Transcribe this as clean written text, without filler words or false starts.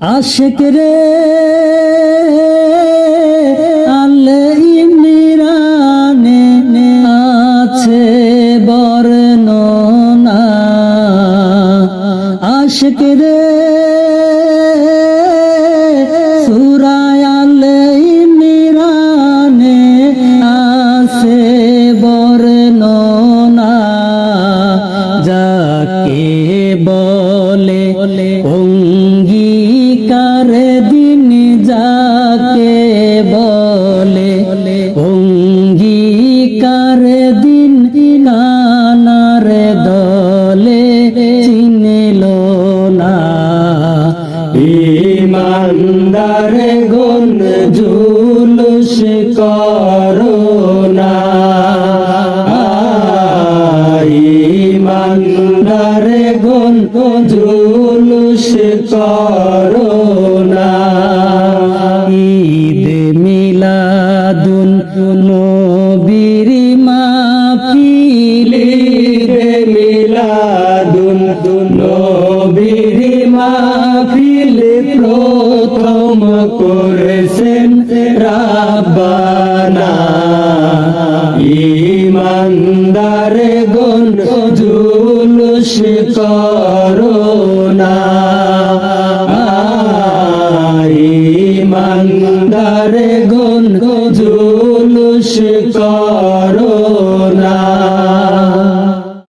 আশিক রে আলে ইমরানে আছে বর্ণনা আশিক রে সূরা আলে ইমরানে আছে বর্ণনা যাকে বলে অঙ্গীকার দিন যাকে বলে অঙ্গীকার দিন কানার দলে চিনল না ঈমানদার গুণ জুলুস করোনা ঈমানদার গুণ জুলুস করোনা ঈদ মিলাদুন নবীর মাহফিল ঈদ মিলাদুন নবীর মাহফিল প্রথম করেছেন রাব্বানা ঈমানদার গুণ জুলুস